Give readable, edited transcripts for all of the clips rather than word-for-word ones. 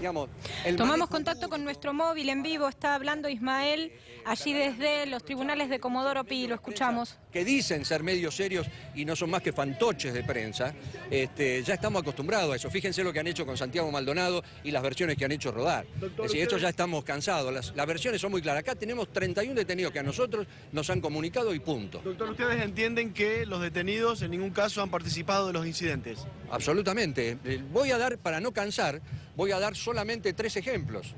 Digamos, Tomamos contacto con nuestro móvil en vivo, está hablando Ismael, allí desde los tribunales de Comodoro Pi, lo escuchamos. Que dicen ser medios serios y no son más que fantoches de prensa, ya estamos acostumbrados a eso. Fíjense lo que han hecho con Santiago Maldonado y las versiones que han hecho rodar. Doctor, es decir, esto ya estamos cansados, las versiones son muy claras. Acá tenemos 31 detenidos que a nosotros nos han comunicado y punto. Doctor, ¿ustedes entienden que los detenidos en ningún caso han participado de los incidentes? Absolutamente. Voy a dar, para no cansar, voy a dar solamente 3 ejemplos.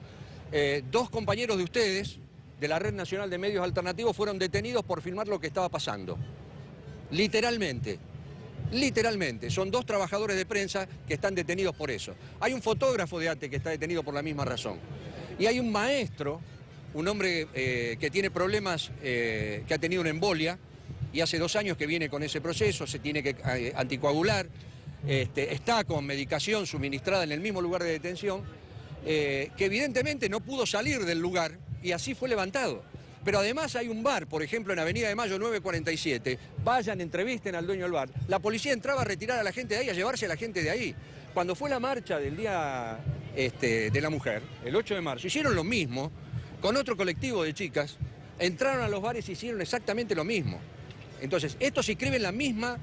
2 compañeros de ustedes, de la Red Nacional de Medios Alternativos, fueron detenidos por filmar lo que estaba pasando. Literalmente. Literalmente. Son 2 trabajadores de prensa que están detenidos por eso. Hay un fotógrafo de ATE que está detenido por la misma razón. Y hay un maestro, un hombre que tiene problemas, que ha tenido una embolia, y hace 2 años que viene con ese proceso, se tiene que anticoagular, está con medicación suministrada en el mismo lugar de detención, que evidentemente no pudo salir del lugar y así fue levantado. Pero además hay un bar, por ejemplo, en Avenida de Mayo 947, vayan, entrevisten al dueño del bar. La policía entraba a retirar a la gente de ahí, a llevarse a la gente de ahí. Cuando fue la marcha del Día de la Mujer, el 8 de marzo, hicieron lo mismo con otro colectivo de chicas, entraron a los bares y hicieron exactamente lo mismo. Entonces, estos inscriben la misma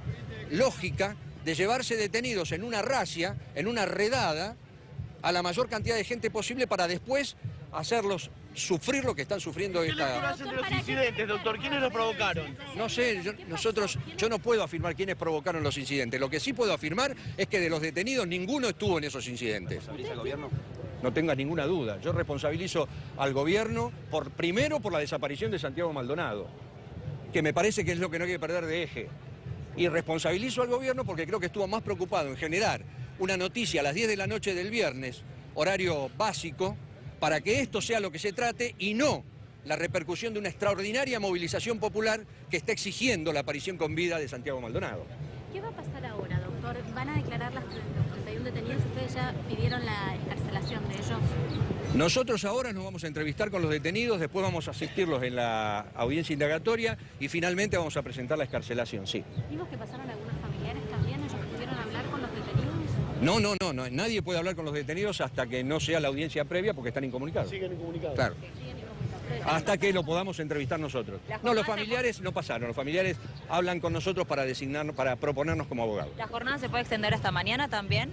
lógica de llevarse detenidos en una racia, en una redada, a la mayor cantidad de gente posible para después hacerlos sufrir lo que están sufriendo ¿Qué lectura hacen de los incidentes, doctor? ¿Quiénes los provocaron? No sé, yo no puedo afirmar quiénes provocaron los incidentes. Lo que sí puedo afirmar es que de los detenidos ninguno estuvo en esos incidentes. ¿Responsabiliza al gobierno? No tengas ninguna duda. Yo responsabilizo al gobierno primero por la desaparición de Santiago Maldonado, que me parece que es lo que no hay que perder de eje. Y responsabilizo al gobierno porque creo que estuvo más preocupado en generar una noticia a las 10 de la noche del viernes, horario básico, para que esto sea lo que se trate y no la repercusión de una extraordinaria movilización popular que está exigiendo la aparición con vida de Santiago Maldonado. ¿Qué va a pasar ahora, doctor? ¿Van a declarar los 31 detenidos? ¿Ustedes ya pidieron la excarcelación de ellos? Nosotros ahora nos vamos a entrevistar con los detenidos, después vamos a asistirlos en la audiencia indagatoria y finalmente vamos a presentar la excarcelación, sí. ¿Vimos que pasaron algunos familiares también? ¿Ellos pudieron hablar con los detenidos? No, nadie puede hablar con los detenidos hasta que no sea la audiencia previa porque están incomunicados. Siguen incomunicados. Claro. Hasta que lo podamos entrevistar nosotros. No, los familiares no pasaron, los familiares hablan con nosotros para designarnos, para proponernos como abogados. ¿La jornada se puede extender hasta mañana también?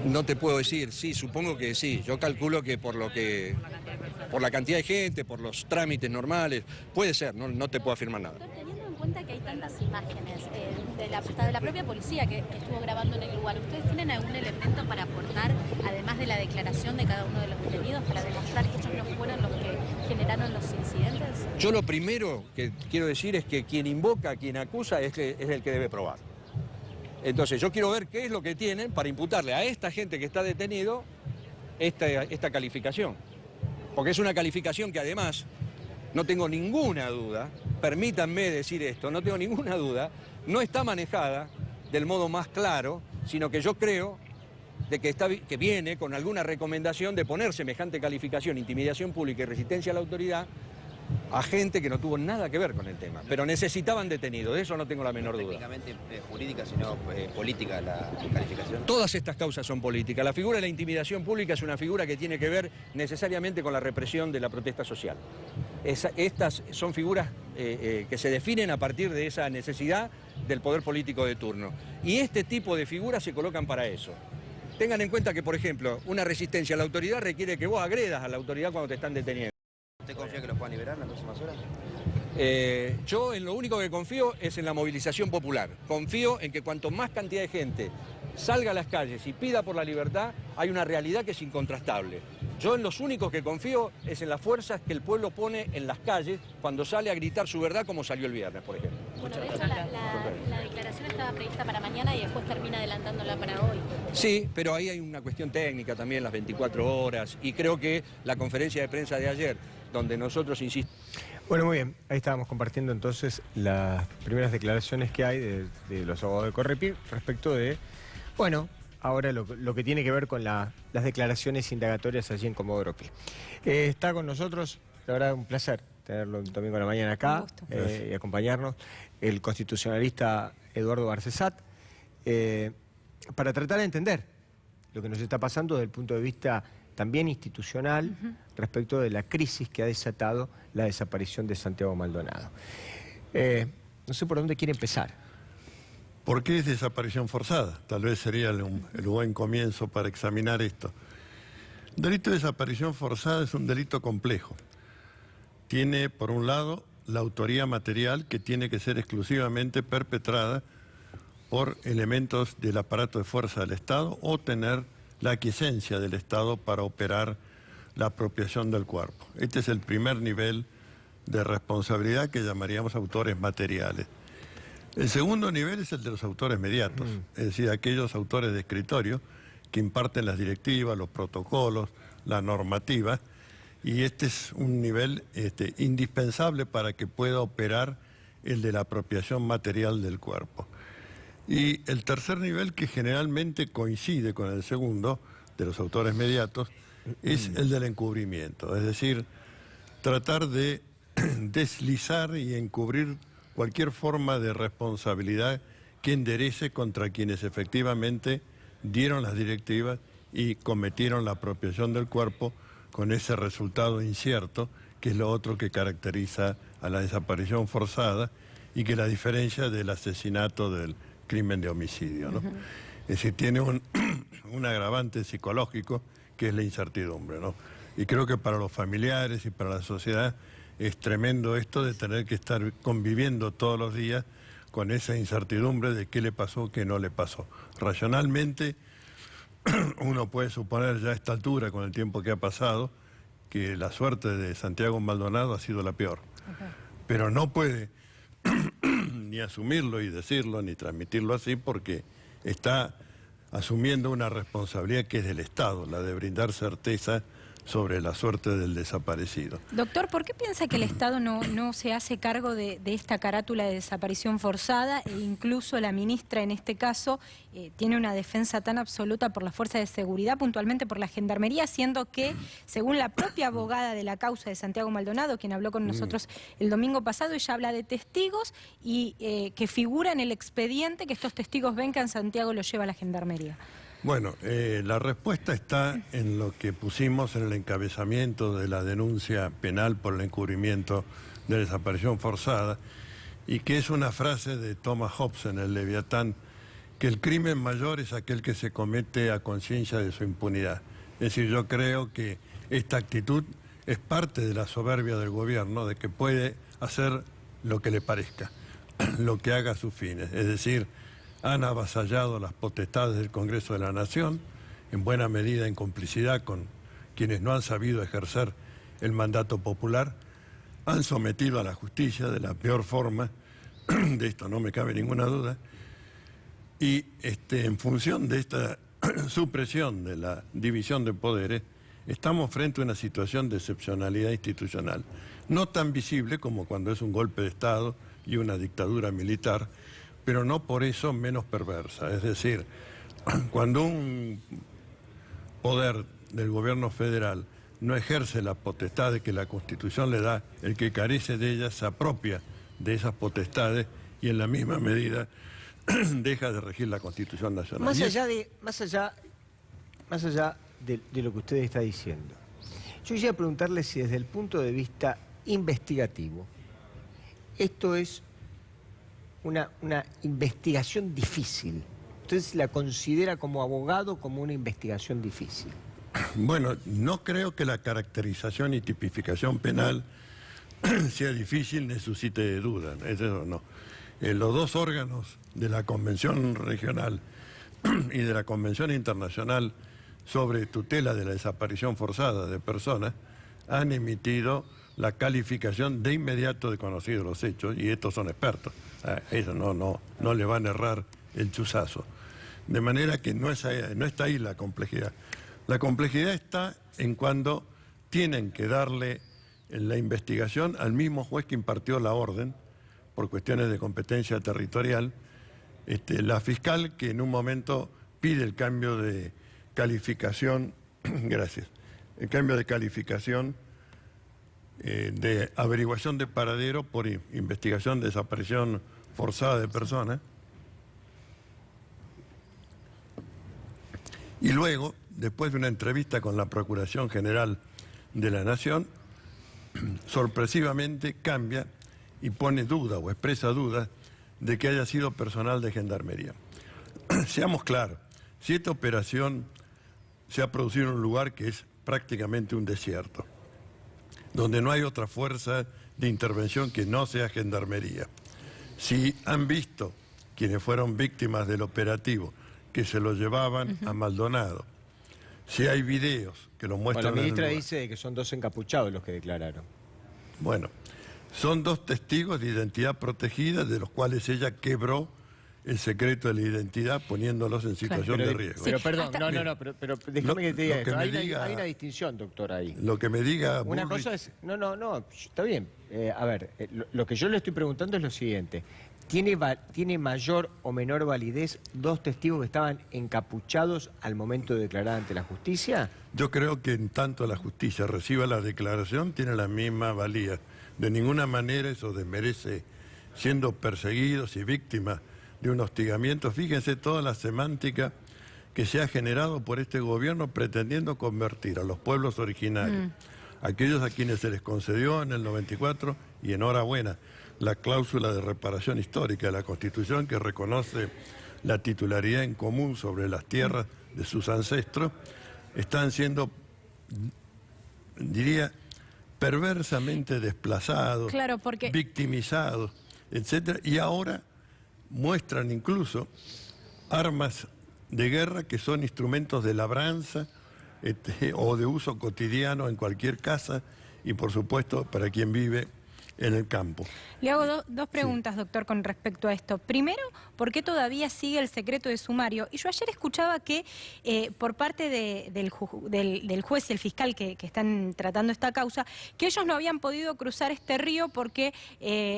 No te puedo decir, sí, supongo que sí. Yo calculo que por la cantidad de gente, por los trámites normales, puede ser, no te puedo afirmar nada. Doctor, teniendo en cuenta que hay tantas imágenes hasta de la propia policía que estuvo grabando en el lugar, ¿ustedes tienen algún elemento para aportar, además de la declaración de cada uno de los detenidos, para demostrar que ellos no fueron los que generaron los incidentes? Yo lo primero que quiero decir es que quien invoca, quien acusa, es el que debe probar. Entonces yo quiero ver qué es lo que tienen para imputarle a esta gente que está detenido esta calificación. Porque es una calificación que además, no tengo ninguna duda, permítanme decir esto, no tengo ninguna duda, no está manejada del modo más claro, sino que yo creo de que viene con alguna recomendación de poner semejante calificación, intimidación pública y resistencia a la autoridad a gente que no tuvo nada que ver con el tema, pero necesitaban detenidos, de eso no tengo la menor duda. Técnicamente jurídica, sino política la calificación. Todas estas causas son políticas. La figura de la intimidación pública es una figura que tiene que ver necesariamente con la represión de la protesta social. Estas son figuras que se definen a partir de esa necesidad del poder político de turno. Y este tipo de figuras se colocan para eso. Tengan en cuenta que, por ejemplo, una resistencia a la autoridad requiere que vos agredas a la autoridad cuando te están deteniendo. ¿Usted confía que los puedan liberar en las próximas horas? Yo en lo único que confío es en la movilización popular. Confío en que cuanto más cantidad de gente salga a las calles y pida por la libertad, hay una realidad que es incontrastable. Yo en los únicos que confío es en las fuerzas que el pueblo pone en las calles cuando sale a gritar su verdad como salió el viernes, por ejemplo. Bueno, de hecho la declaración estaba prevista para mañana y después termina adelantándola para hoy. Sí, pero ahí hay una cuestión técnica también, las 24 horas, y creo que la conferencia de prensa de ayer, donde nosotros insistimos... Bueno, muy bien, ahí estábamos compartiendo entonces las primeras declaraciones que hay de los abogados de Correpi respecto de, bueno, ahora lo que tiene que ver con las declaraciones indagatorias allí en Comodoro Pi. Está con nosotros, la verdad, un placer tenerlo un domingo a la mañana acá y acompañarnos, el constitucionalista Eduardo Barcesat, para tratar de entender lo que nos está pasando desde el punto de vista también institucional respecto de la crisis que ha desatado la desaparición de Santiago Maldonado. No sé por dónde quiere empezar. ¿Por qué es desaparición forzada? Tal vez sería el buen comienzo para examinar esto. El delito de desaparición forzada es un delito complejo. Tiene, por un lado, la autoría material que tiene que ser exclusivamente perpetrada por elementos del aparato de fuerza del Estado o tener la aquiescencia del Estado para operar la apropiación del cuerpo. Este es el primer nivel de responsabilidad que llamaríamos autores materiales. El segundo nivel es el de los autores mediatos, es decir, aquellos autores de escritorio que imparten las directivas, los protocolos, la normativa, y este es un nivel indispensable para que pueda operar el de la apropiación material del cuerpo. Y el tercer nivel, que generalmente coincide con el segundo, de los autores mediatos, es el del encubrimiento, es decir, tratar de deslizar y encubrir cualquier forma de responsabilidad que enderece contra quienes efectivamente dieron las directivas y cometieron la apropiación del cuerpo con ese resultado incierto, que es lo otro que caracteriza a la desaparición forzada y que la diferencia del asesinato del crimen de homicidio, ¿no? Es decir, tiene un agravante psicológico que es la incertidumbre, ¿no? Y creo que para los familiares y para la sociedad es tremendo esto de tener que estar conviviendo todos los días con esa incertidumbre de qué le pasó, qué no le pasó. Racionalmente, uno puede suponer ya a esta altura, con el tiempo que ha pasado, que la suerte de Santiago Maldonado ha sido la peor. Pero no puede ni asumirlo y decirlo, ni transmitirlo así, porque está asumiendo una responsabilidad que es del Estado, la de brindar certeza sobre la suerte del desaparecido. Doctor, ¿por qué piensa que el Estado no se hace cargo de esta carátula de desaparición forzada e incluso la ministra en este caso tiene una defensa tan absoluta por las fuerzas de seguridad, puntualmente por la Gendarmería, siendo que, según la propia abogada de la causa de Santiago Maldonado, quien habló con nosotros el domingo pasado, ella habla de testigos y que figura en el expediente que estos testigos ven que a Santiago lo lleva la Gendarmería? Bueno, la respuesta está en lo que pusimos en el encabezamiento de la denuncia penal por el encubrimiento de desaparición forzada, y que es una frase de Thomas Hobbes en el Leviatán, que el crimen mayor es aquel que se comete a conciencia de su impunidad. Es decir, yo creo que esta actitud es parte de la soberbia del gobierno, de que puede hacer lo que le parezca, lo que haga a sus fines, es decir, han avasallado las potestades del Congreso de la Nación, en buena medida en complicidad con quienes no han sabido ejercer el mandato popular, han sometido a la justicia de la peor forma, de esto no me cabe ninguna duda, y en función de esta supresión de la división de poderes, estamos frente a una situación de excepcionalidad institucional, no tan visible como cuando es un golpe de Estado y una dictadura militar, pero no por eso menos perversa. Es decir, cuando un poder del gobierno federal no ejerce la potestad que la Constitución le da, el que carece de ellas se apropia de esas potestades y en la misma medida deja de regir la Constitución nacional. Más allá de lo que usted está diciendo, yo quisiera preguntarle si desde el punto de vista investigativo, esto es una investigación difícil. ¿Usted la considera como abogado como una investigación difícil? Bueno, no creo que la caracterización y tipificación penal sea difícil ni suscite duda, eso no. Los dos órganos de la Convención Regional y de la Convención Internacional sobre tutela de la desaparición forzada de personas han emitido la calificación de inmediato de conocidos los hechos, y estos son expertos. Eso no le van a errar el chuzazo. De manera que no está ahí la complejidad. La complejidad está en cuando tienen que darle la investigación al mismo juez que impartió la orden, por cuestiones de competencia territorial, la fiscal que en un momento pide el cambio de calificación, gracias, el cambio de calificación de averiguación de paradero por investigación de desaparición forzada de personas. Y luego, después de una entrevista con la Procuración General de la Nación, sorpresivamente cambia y pone duda o expresa dudas de que haya sido personal de Gendarmería. Seamos claros, si esta operación se ha producido en un lugar que es prácticamente un desierto, donde no hay otra fuerza de intervención que no sea Gendarmería, si han visto quienes fueron víctimas del operativo que se lo llevaban a Maldonado, si hay videos que lo muestran. La en el ministra lugar. dice que son 2 encapuchados los que declararon. Bueno, son 2 testigos de identidad protegida de los cuales ella quebró el secreto de la identidad poniéndolos en situación de riesgo. Pero perdón, hasta- pero déjame que te diga lo que esto. me Hay una distinción, doctor, ahí. Lo que me diga Una Bullrich, cosa es... No, está bien. A ver, lo que yo le estoy preguntando es lo siguiente. ¿Tiene mayor o menor validez 2 testigos que estaban encapuchados al momento de declarar ante la justicia? yo creo que en tanto la justicia reciba la declaración tiene la misma valía. De ninguna manera eso desmerece, siendo perseguidos y víctimas de un hostigamiento. Fíjense toda la semántica que se ha generado por este gobierno pretendiendo convertir a los pueblos originarios, aquellos a quienes se les concedió en el 94, y enhorabuena, la cláusula de reparación histórica de la Constitución que reconoce la titularidad en común sobre las tierras de sus ancestros, están siendo, diría, perversamente desplazados, Claro, porque- victimizados, etcétera, y ahora muestran incluso armas de guerra que son instrumentos de labranza o de uso cotidiano en cualquier casa y por supuesto para quien vive en el campo. Le hago dos preguntas, doctor, con respecto a esto. Primero, ¿por qué todavía sigue el secreto de sumario? Y yo ayer escuchaba que por parte del juez y el fiscal que están tratando esta causa, que ellos no habían podido cruzar este río porque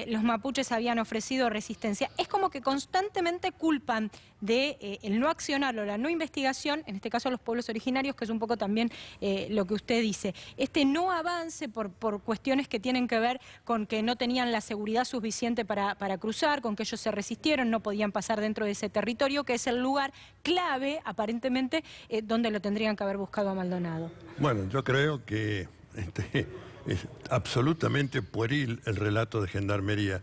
los mapuches habían ofrecido resistencia. Es como que constantemente culpan de el no accionar o la no investigación, en este caso a los pueblos originarios, que es un poco también lo que usted dice. Este no avance por cuestiones que tienen que ver con que no tenían la seguridad suficiente para cruzar, con que ellos se resistieron, no podían pasar dentro de ese territorio, que es el lugar clave, aparentemente, donde lo tendrían que haber buscado a Maldonado. Bueno, yo creo que es absolutamente pueril el relato de Gendarmería,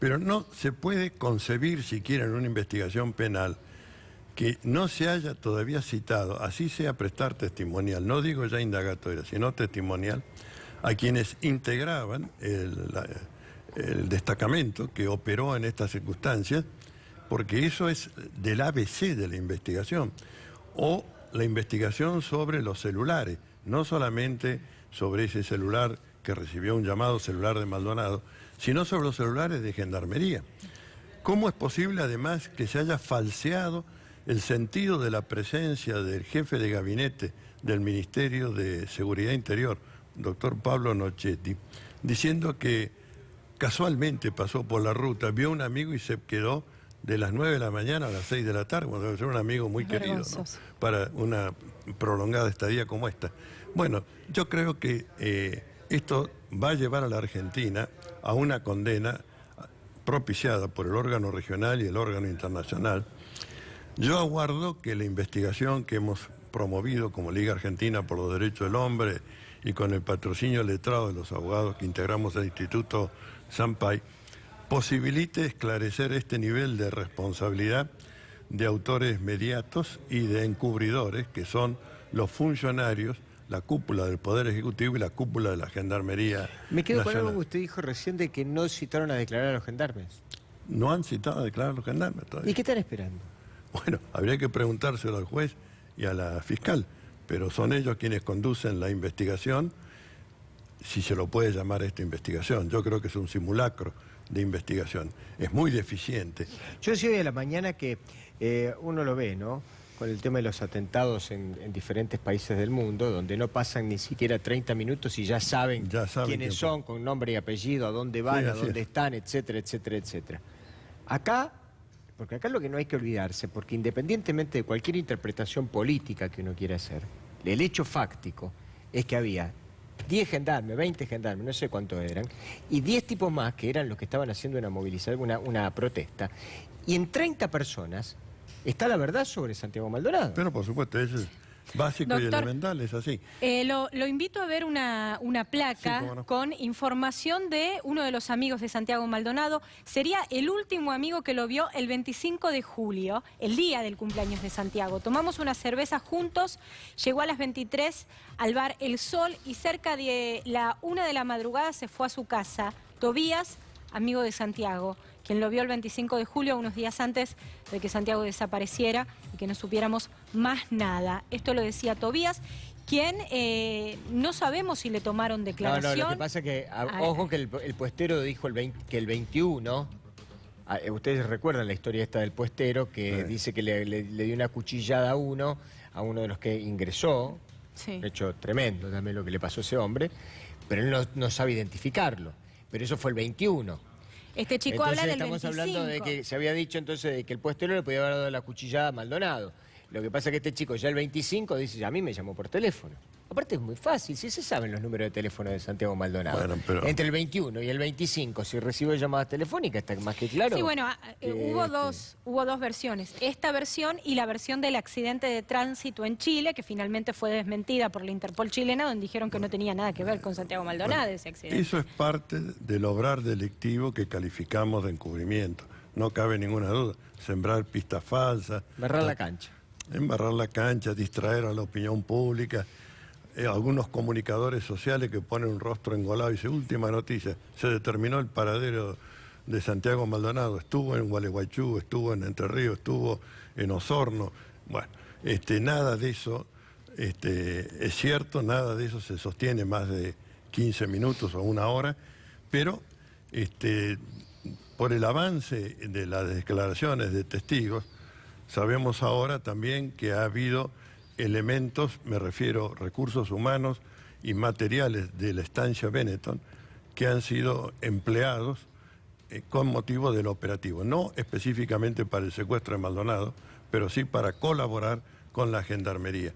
pero no se puede concebir siquiera en una investigación penal que no se haya todavía citado, así sea prestar testimonial, no digo ya indagatoria, sino testimonial, a quienes integraban el destacamento que operó en estas circunstancias, porque eso es del ABC de la investigación, o la investigación sobre los celulares, no solamente sobre ese celular que recibió un llamado celular de Maldonado, sino sobre los celulares de Gendarmería. ¿Cómo es posible además que se haya falseado el sentido de la presencia del jefe de gabinete del Ministerio de Seguridad Interior, doctor Pablo Nochetti, diciendo que casualmente pasó por la ruta, vio a un amigo y se quedó de las 9 de la mañana a las 6 de la tarde, cuando debe ser un amigo muy querido, ¿no?, para una prolongada estadía como esta? Bueno, yo creo que esto va a llevar a la Argentina a una condena propiciada por el órgano regional y el órgano internacional. Yo aguardo que la investigación que hemos promovido como Liga Argentina por los Derechos del Hombre y con el patrocinio letrado de los abogados que integramos el Instituto Sampay, posibilite esclarecer este nivel de responsabilidad de autores mediatos y de encubridores, que son los funcionarios, la cúpula del Poder Ejecutivo y la cúpula de la Gendarmería Me quedo con Nacional. algo que usted dijo recién de que no citaron a declarar a los gendarmes. No han citado a declarar a los gendarmes todavía. ¿Y qué están esperando? Bueno, habría que preguntárselo al juez y a la fiscal, pero son ellos quienes conducen la investigación, si se lo puede llamar esta investigación. Yo creo que es un simulacro de investigación. Es muy deficiente. Yo decía hoy a la mañana que uno lo ve, ¿no?, con el tema de los atentados en diferentes países del mundo, donde no pasan ni siquiera 30 minutos y ya saben quiénes son, con nombre y apellido, a dónde van, Sí, a así dónde es. están, etcétera, etcétera, etcétera. Acá, porque acá lo que no hay que olvidarse, porque independientemente de cualquier interpretación política que uno quiera hacer, el hecho fáctico es que había 10 gendarmes, 20 gendarmes, no sé cuántos eran, y 10 tipos más que eran los que estaban haciendo una movilización, una protesta, y en 30 personas está la verdad sobre Santiago Maldonado. Pero por supuesto, Básico y Doctor, elemental, es así. Lo invito a ver una placa Sí, cómo no. con información de uno de los amigos de Santiago Maldonado. Sería el último amigo que lo vio el 25 de julio, el día del cumpleaños de Santiago. Tomamos una cerveza juntos, llegó a las 23 al bar El Sol y cerca de la 1 de la madrugada se fue a su casa. Tobías, amigo de Santiago, quien lo vio el 25 de julio, unos días antes de que Santiago desapareciera y que no supiéramos más nada. Esto lo decía Tobías, quien no sabemos si le tomaron declaración. No, lo que pasa es que, ojo que el puestero dijo que el 21, ustedes recuerdan la historia esta del puestero que dice que le dio una cuchillada a uno de los que ingresó, Sí. un hecho tremendo también lo que le pasó a ese hombre, pero él no sabe identificarlo, pero eso fue el 21. Este chico Entonces, habla del estamos 25. hablando de que se había dicho entonces de que el puestero le podía haber dado la cuchillada a Maldonado. Lo que pasa es que este chico ya el 25 dice, a mí me llamó por teléfono. Aparte es muy fácil, si se saben los números de teléfono de Santiago Maldonado. Bueno, pero... Entre el 21 y el 25, si recibe llamadas telefónicas, está más que claro. Sí, bueno, hubo dos versiones. Esta versión y la versión del accidente de tránsito en Chile, que finalmente fue desmentida por la Interpol chilena, donde dijeron que no tenía nada que ver con Santiago Maldonado ese accidente. Eso es parte del obrar delictivo que calificamos de encubrimiento. No cabe ninguna duda. Sembrar pistas falsas. Embarrar la cancha. Embarrar la cancha, distraer a la opinión pública. Algunos comunicadores sociales que ponen un rostro engolado y dicen, última noticia, se determinó el paradero de Santiago Maldonado. Estuvo en Gualeguaychú, estuvo en Entre Ríos, estuvo en Osorno. Bueno, nada de eso es cierto, nada de eso se sostiene más de 15 minutos o una hora, pero por el avance de las declaraciones de testigos, sabemos ahora también que ha habido elementos, me refiero recursos humanos y materiales de la estancia Benetton, que han sido empleados con motivo del operativo. No específicamente para el secuestro de Maldonado, pero sí para colaborar con la Gendarmería.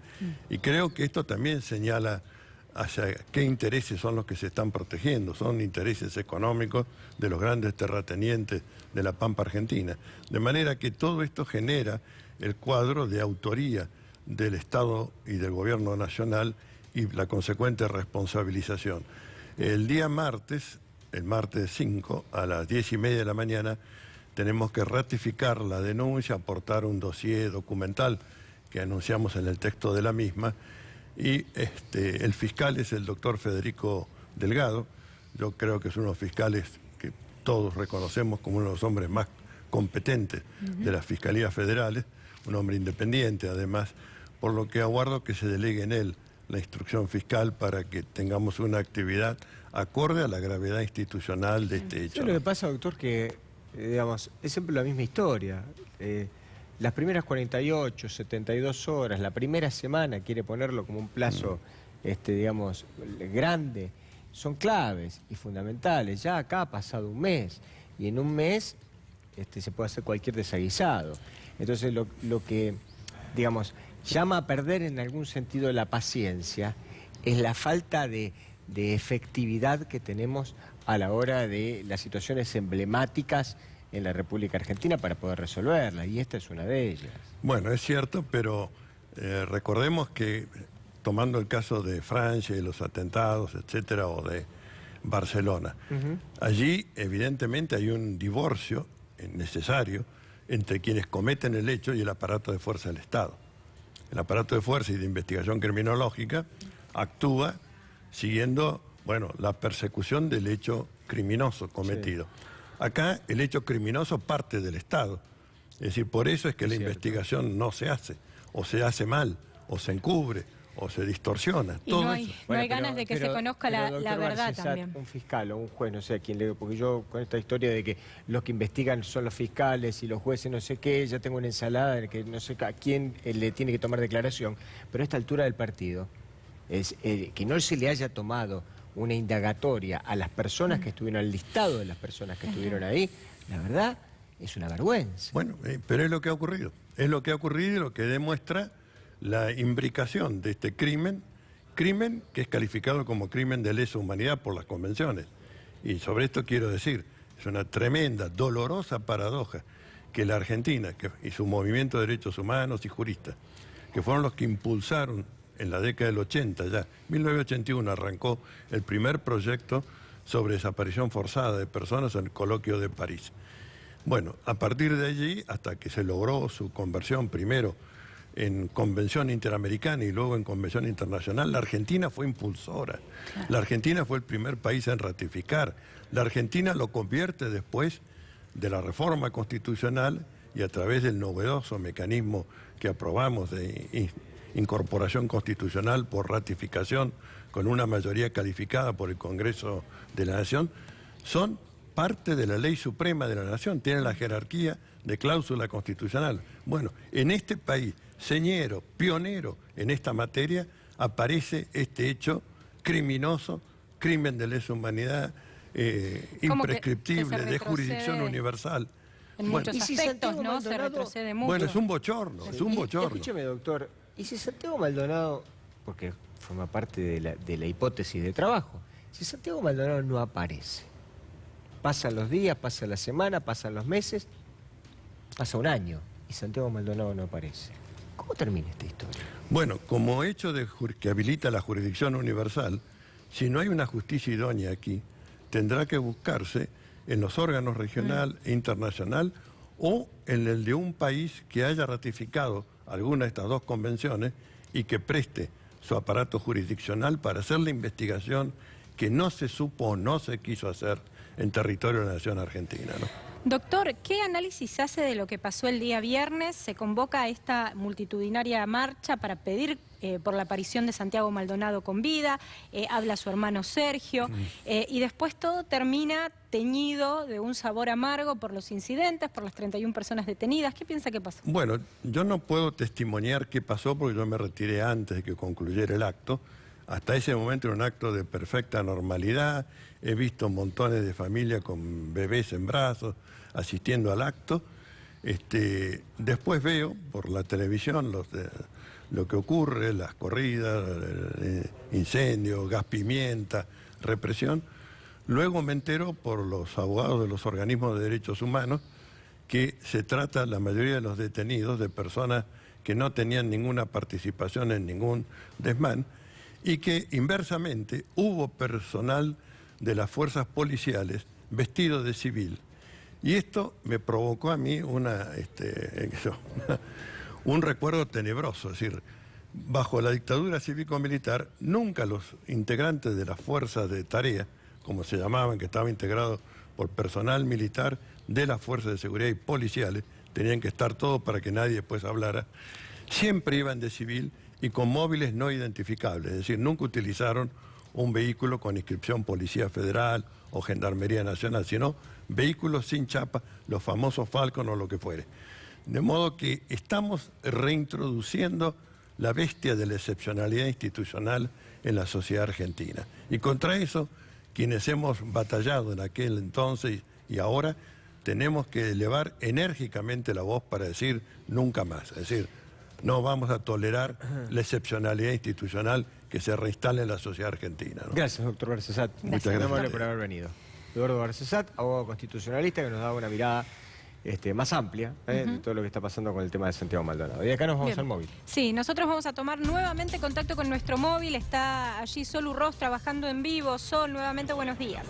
Y creo que esto también señala hacia qué intereses son los que se están protegiendo. Son intereses económicos de los grandes terratenientes de la Pampa Argentina. De manera que todo esto genera el cuadro de autoría del Estado y del Gobierno Nacional y la consecuente responsabilización. El día martes, el martes 5, a las 10:30 de la mañana, tenemos que ratificar la denuncia, aportar un dossier documental que anunciamos en el texto de la misma, y el fiscal es el doctor Federico Delgado. Yo creo que es uno de los fiscales que todos reconocemos como uno de los hombres más competentes de las fiscalías federales, un hombre independiente además, por lo que aguardo que se delegue en él la instrucción fiscal para que tengamos una actividad acorde a la gravedad institucional de este hecho. Lo que pasa, doctor, que digamos, es siempre la misma historia. Las primeras 48, 72 horas, la primera semana, quiere ponerlo como un plazo, digamos, grande, son claves y fundamentales. Ya acá ha pasado un mes, y en un mes se puede hacer cualquier desaguisado. Entonces, lo que, digamos, llama a perder en algún sentido la paciencia es la falta de efectividad que tenemos a la hora de las situaciones emblemáticas en la República Argentina para poder resolverla, y esta es una de ellas. Bueno, es cierto, pero recordemos que, tomando el caso de Francia y los atentados, etcétera, o de Barcelona, allí evidentemente hay un divorcio necesario entre quienes cometen el hecho y el aparato de fuerza del Estado. El aparato de fuerza y de investigación criminológica actúa siguiendo, bueno, la persecución del hecho criminoso cometido. Sí. Acá el hecho criminoso parte del Estado. Es decir, por eso es que la investigación no se hace, o se hace mal, o se encubre, o se distorsiona. Y todo no eso. hay ganas de que se conozca la verdad Barcesat, también. Un fiscal o un juez, no sé a quién le... Porque yo con esta historia de que los que investigan son los fiscales y los jueces no sé qué, ya tengo una ensalada de que no sé a quién le tiene que tomar declaración. Pero a esta altura del partido, es que no se le haya tomado una indagatoria a las personas que estuvieron, al listado de las personas que estuvieron ahí, la verdad es una vergüenza. Bueno, pero es lo que ha ocurrido. Es lo que ha ocurrido y lo que demuestra la imbricación de este crimen que es calificado como crimen de lesa humanidad por las convenciones. Y sobre esto quiero decir, es una tremenda, dolorosa paradoja que la Argentina y su movimiento de derechos humanos y juristas que fueron los que impulsaron en la década del 80 ya. 1981 arrancó el primer proyecto sobre desaparición forzada de personas en el coloquio de París. Bueno, a partir de allí, hasta que se logró su conversión primero en Convención Interamericana y luego en Convención Internacional, la Argentina fue impulsora. La Argentina fue el primer país en ratificar. La Argentina lo convierte después de la reforma constitucional y a través del novedoso mecanismo que aprobamos de incorporación constitucional por ratificación con una mayoría calificada por el Congreso de la Nación, son parte de la ley suprema de la Nación, tienen la jerarquía de cláusula constitucional. Bueno, en este país, señero, pionero en esta materia, aparece este hecho criminoso, crimen de lesa humanidad, imprescriptible, de jurisdicción universal. En muchos aspectos, ¿no? Se retrocede mucho. Bueno, es un bochorno, es un bochorno. Escúcheme, doctor, ¿y si Santiago Maldonado, porque forma parte de la hipótesis de trabajo, si Santiago Maldonado no aparece, pasan los días, pasa la semana, pasan los meses, pasa un año y Santiago Maldonado no aparece? ¿Cómo termina esta historia? Bueno, como hecho que habilita la jurisdicción universal, si no hay una justicia idónea aquí, tendrá que buscarse en los órganos regional e internacional o en el de un país que haya ratificado alguna de estas dos convenciones y que preste su aparato jurisdiccional para hacer la investigación que no se supo o no se quiso hacer en territorio de la nación argentina, ¿no? Doctor, ¿qué análisis hace de lo que pasó el día viernes? Se convoca a esta multitudinaria marcha para pedir por la aparición de Santiago Maldonado con vida, habla su hermano Sergio, y después todo termina teñido de un sabor amargo por los incidentes, por las 31 personas detenidas. ¿Qué piensa que pasó? Bueno, yo no puedo testimoniar qué pasó porque yo me retiré antes de que concluyera el acto. Hasta ese momento era un acto de perfecta normalidad. He visto montones de familias con bebés en brazos asistiendo al acto. Después veo por la televisión lo que ocurre, las corridas, incendios, gas pimienta, represión. Luego me entero por los abogados de los organismos de derechos humanos que se trata, la mayoría de los detenidos, de personas que no tenían ninguna participación en ningún desmán y que inversamente hubo personal de las fuerzas policiales vestido de civil. Y esto me provocó a mí un recuerdo tenebroso, es decir, bajo la dictadura cívico-militar, nunca los integrantes de las fuerzas de tarea, como se llamaban, que estaban integrados por personal militar de las fuerzas de seguridad y policiales, tenían que estar todos para que nadie después hablara, siempre iban de civil y con móviles no identificables, es decir, nunca utilizaron un vehículo con inscripción Policía Federal o Gendarmería Nacional, sino vehículos sin chapa, los famosos Falcon o lo que fuere. De modo que estamos reintroduciendo la bestia de la excepcionalidad institucional en la sociedad argentina. Y contra eso, quienes hemos batallado en aquel entonces y ahora, tenemos que elevar enérgicamente la voz para decir nunca más. Es decir, no vamos a tolerar la excepcionalidad institucional que se reinstala en la sociedad argentina, ¿no? Gracias, doctor Garcesat. Muchas gracias. Amable por haber venido. Eduardo Garcesat, abogado constitucionalista, que nos da una mirada más amplia de todo lo que está pasando con el tema de Santiago Maldonado. Y acá nos vamos al móvil. Sí, nosotros vamos a tomar nuevamente contacto con nuestro móvil. Está allí Sol Urroz trabajando en vivo. Sol, nuevamente buenos días.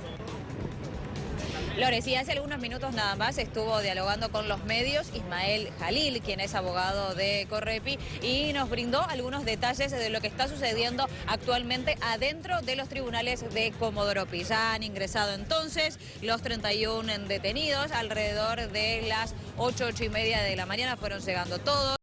Lores, y hace algunos minutos nada más estuvo dialogando con los medios Ismael Jalil, quien es abogado de Correpi, y nos brindó algunos detalles de lo que está sucediendo actualmente adentro de los tribunales de Comodoro Pi. Ya han ingresado entonces los 31 detenidos, alrededor de las 8:30 de la mañana fueron llegando todos.